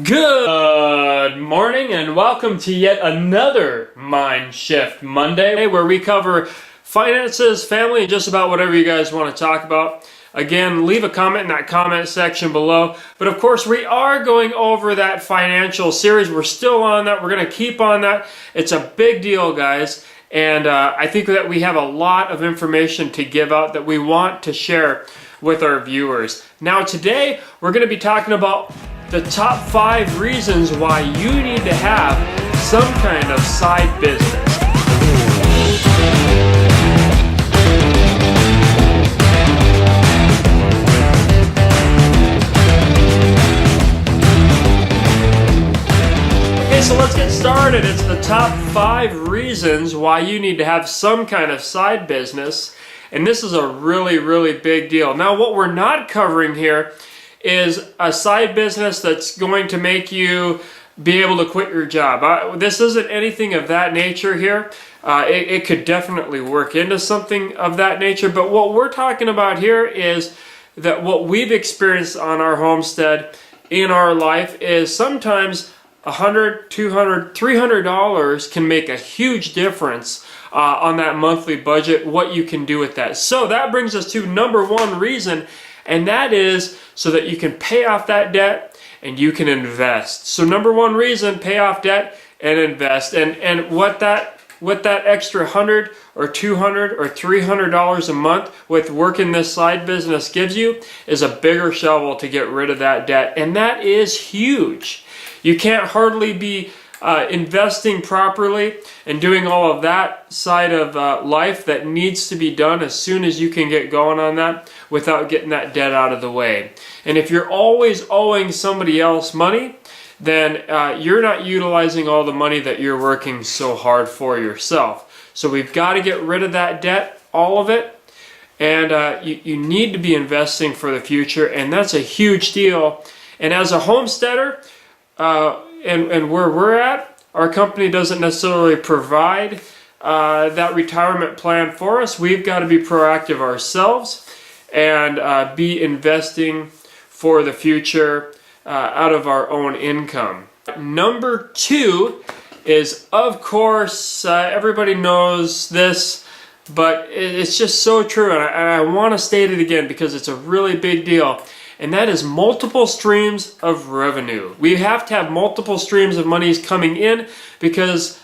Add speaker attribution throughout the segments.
Speaker 1: Good morning and welcome to yet another MindShift Monday where we cover finances, family, and just about whatever you guys want to talk about. Again, leave a comment in that comment section below. But of course, we are going over that financial series. We're still on that. We're going to keep on that. It's a big deal, guys. And I think that we have a lot of information to give out that we want to share with our viewers. Now, today, we're going to be talking about the top 5 reasons why you need to have some kind of side business. Okay, so let's get started. It's the top 5 reasons why you need to have some kind of side business. And this is a really, really big deal. Now, what we're not covering here is a side business that's going to make you be able to quit your job. This isn't anything of that nature here. It could definitely work into something of that nature, but what we're talking about here is that what we've experienced on our homestead in our life is sometimes $100, $200, $300 can make a huge difference on that monthly budget, what you can do with that. So that brings us to number 1 reason, and that is so that you can pay off that debt and you can invest. So number 1 reason, pay off debt and invest. And what that extra $100 or $200 or $300 a month with working this side business gives you is a bigger shovel to get rid of that debt. And that is huge. You can't hardly be investing properly and doing all of that side of life that needs to be done as soon as you can get going on that without getting that debt out of the way. And if you're always owing somebody else money, then you're not utilizing all the money that you're working so hard for yourself. So we've got to get rid of that debt, all of it, and you need to be investing for the future, and that's a huge deal. And as a homesteader, and where we're at, our company doesn't necessarily provide that retirement plan for us. We've got to be proactive ourselves and be investing for the future out of our own income. Number 2 is, of course, everybody knows this, but it's just so true, and I want to state it again because it's a really big deal. And that is multiple streams of revenue. We have to have multiple streams of monies coming in because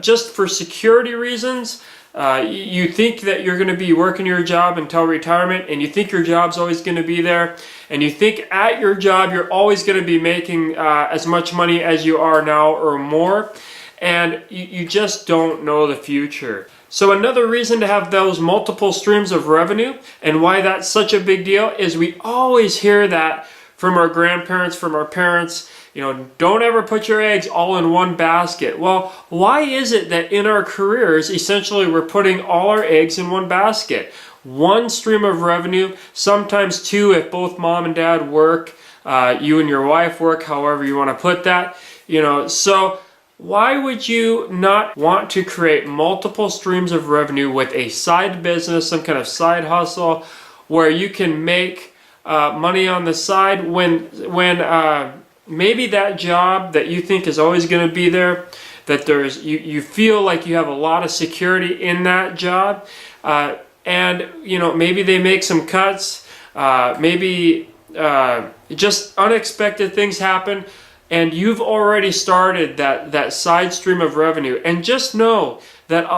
Speaker 1: just for security reasons, you think that you're going to be working your job until retirement, and you think your job's always going to be there, and you think at your job you're always going to be making as much money as you are now or more, and you just don't know the future. So another reason to have those multiple streams of revenue and why that's such a big deal is we always hear that from our grandparents, from our parents, don't ever put your eggs all in one basket. Well, why is it that in our careers, essentially we're putting all our eggs in one basket? 1 stream of revenue, sometimes 2 if both mom and dad work, you and your wife work, however you want to put that, so why would you not want to create multiple streams of revenue with a side business, some kind of side hustle, where you can make money on the side when maybe that job that you think is always going to be there, that you feel like you have a lot of security in that job, and maybe they make some cuts, maybe just unexpected things happen, and you've already started that side stream of revenue. And just know that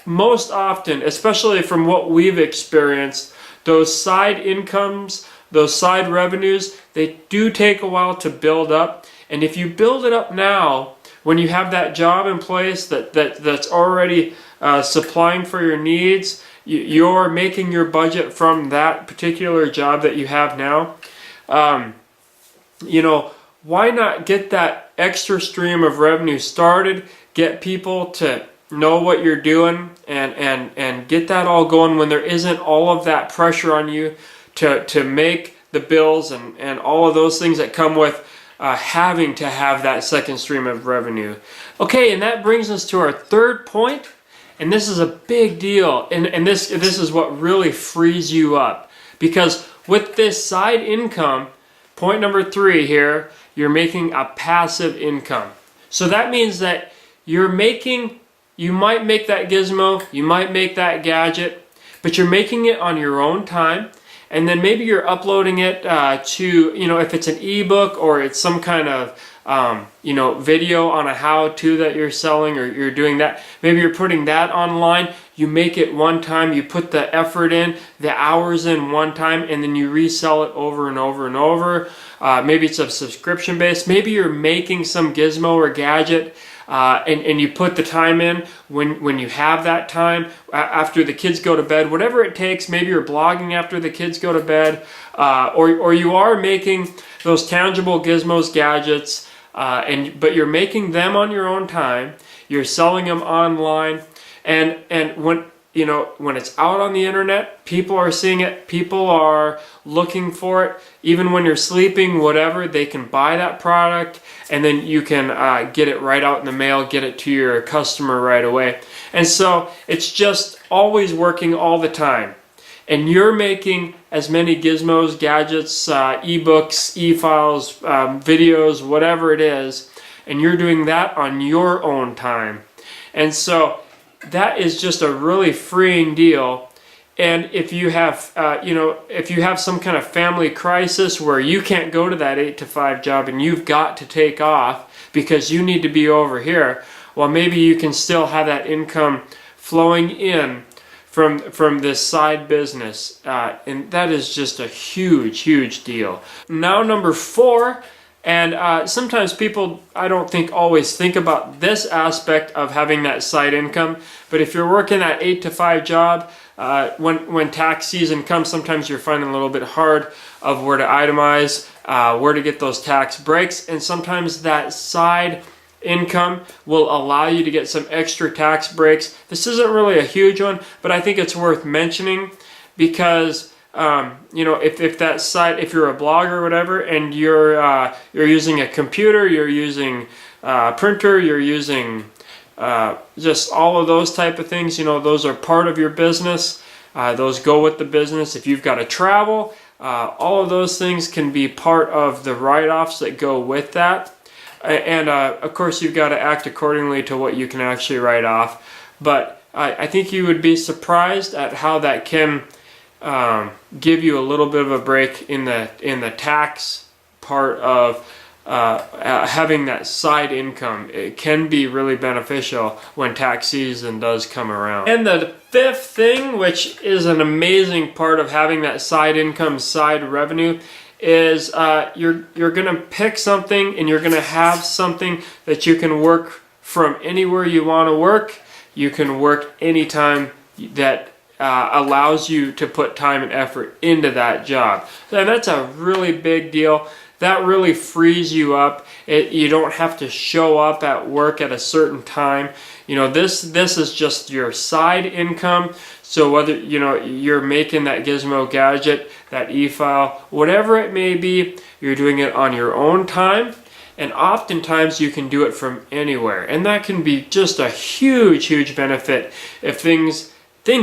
Speaker 1: most often, especially from what we've experienced, those side incomes, those side revenues, they do take a while to build up. And if you build it up now, when you have that job in place that's already supplying for your needs, you're making your budget from that particular job that you have now, why not get that extra stream of revenue started, get people to know what you're doing, and get that all going when there isn't all of that pressure on you to make the bills and all of those things that come with having to have that second stream of revenue. Okay, and that brings us to our 3rd point, and this is a big deal, and this is what really frees you up, because with this side income, point number 3 here, you're making a passive income. So that means that you might make that gizmo, you might make that gadget, but you're making it on your own time. And then maybe you're uploading it to, if it's an ebook or it's some kind of, video on a how-to that you're selling, or you're doing that. Maybe you're putting that online. You make it one time, you put the effort in, the hours in one time, and then you resell it over and over and over. Maybe it's a subscription based. Maybe you're making some gizmo or gadget, and you put the time in when you have that time, after the kids go to bed, whatever it takes. Maybe you're blogging after the kids go to bed, or you are making those tangible gizmos, gadgets, but you're making them on your own time. You're selling them online, and when it's out on the internet, people are seeing it, people are looking for it. Even when you're sleeping, whatever, they can buy that product, and then you can get it right out in the mail, get it to your customer right away. And so it's just always working all the time. And you're making as many gizmos, gadgets, ebooks, e-files, videos, whatever it is, and you're doing that on your own time. And so that is just a really freeing deal. And if you have, if you have some kind of family crisis where you can't go to that 8-to-5 job and you've got to take off because you need to be over here, well, maybe you can still have that income flowing in from this side business, and that is just a huge deal. Now, number 4. And sometimes people, I don't think, always think about this aspect of having that side income. But if you're working that 8-to-5 job, when tax season comes, sometimes you're finding a little bit hard of where to itemize, where to get those tax breaks. And sometimes that side income will allow you to get some extra tax breaks. This isn't really a huge one, but I think it's worth mentioning because if that site, if you're a blogger or whatever, and you're using a computer, you're using a printer, you're using just all of those type of things, those are part of your business. Those go with the business. If you've got to travel, all of those things can be part of the write-offs that go with that. And of course, you've got to act accordingly to what you can actually write off. But I think you would be surprised at how that can give you a little bit of a break in the tax part of having that side income. It can be really beneficial when tax season does come around. And the 5th thing, which is an amazing part of having that side income, side revenue, is you're gonna pick something, and you're gonna have something that you can work from anywhere you want to work. You can work anytime that allows you to put time and effort into that job. And that's a really big deal. That really frees you up. You don't have to show up at work at a certain time. This is just your side income. So whether you're making that gizmo, gadget, that e-file, whatever it may be, you're doing it on your own time. And oftentimes you can do it from anywhere. And that can be just a huge benefit if things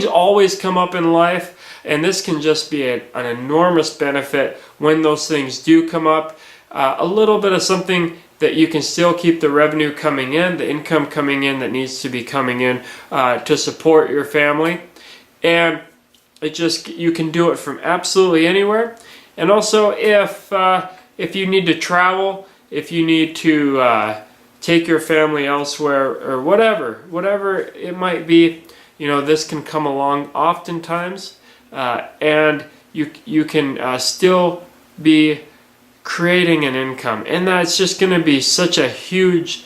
Speaker 1: always come up in life, and this can just be an enormous benefit when those things do come up. A little bit of something that you can still keep the revenue coming in, the income coming in that needs to be coming in to support your family. And you can do it from absolutely anywhere. And also if you need to travel, if you need to take your family elsewhere, or whatever it might be, this can come along oftentimes, and you can still be creating an income, and that's just going to be such a huge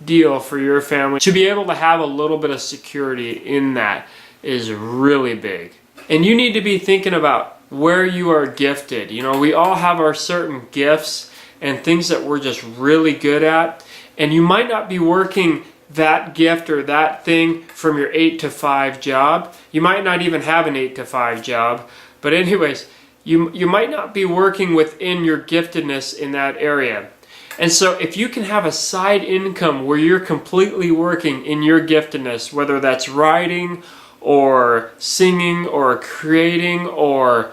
Speaker 1: deal for your family. To be able to have a little bit of security in that is really big. And you need to be thinking about where you are gifted. We all have our certain gifts and things that we're just really good at, and you might not be working that gift or that thing from your 8-to-5 job. You might not even have an 8-to-5 job, but anyways, you might not be working within your giftedness in that area. And so if you can have a side income where you're completely working in your giftedness, whether that's writing or singing or creating or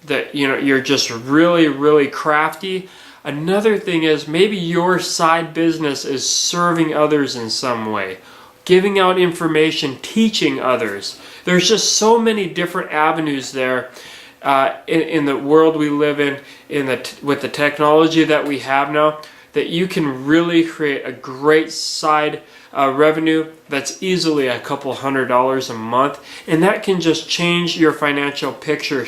Speaker 1: that you're just really, really crafty. Another thing is maybe your side business is serving others in some way, giving out information, teaching others. There's just so many different avenues there in the world we live in with the technology that we have now, that you can really create a great side revenue that's easily a couple $100s a month, and that can just change your financial picture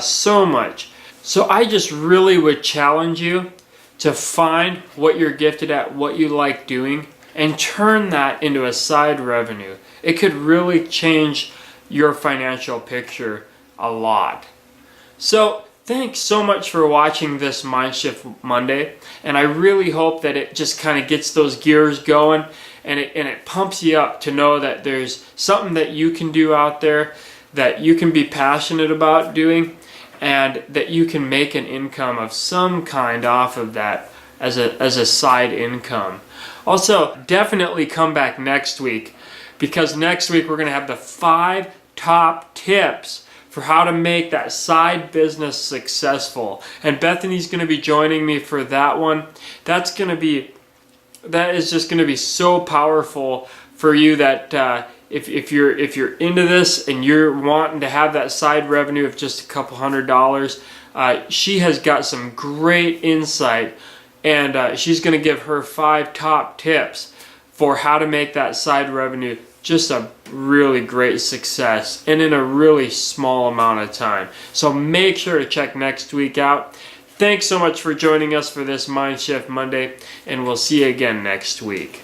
Speaker 1: so much. So I just really would challenge you to find what you're gifted at, what you like doing, and turn that into a side revenue. It could really change your financial picture a lot. So thanks so much for watching this MindShift Monday, and I really hope that it just kind of gets those gears going, and it pumps you up to know that there's something that you can do out there that you can be passionate about doing, and that you can make an income of some kind off of that as a side income. Also, definitely come back next week, because next week we're going to have the 5 top tips for how to make that side business successful. And Bethany's going to be joining me for that one. That is just going to be so powerful for you that if you're into this and you're wanting to have that side revenue of just a couple $100s, she has got some great insight, and she's going to give her 5 top tips for how to make that side revenue just a really great success and in a really small amount of time. So make sure to check next week out. Thanks so much for joining us for this MindShift Monday, and we'll see you again next week.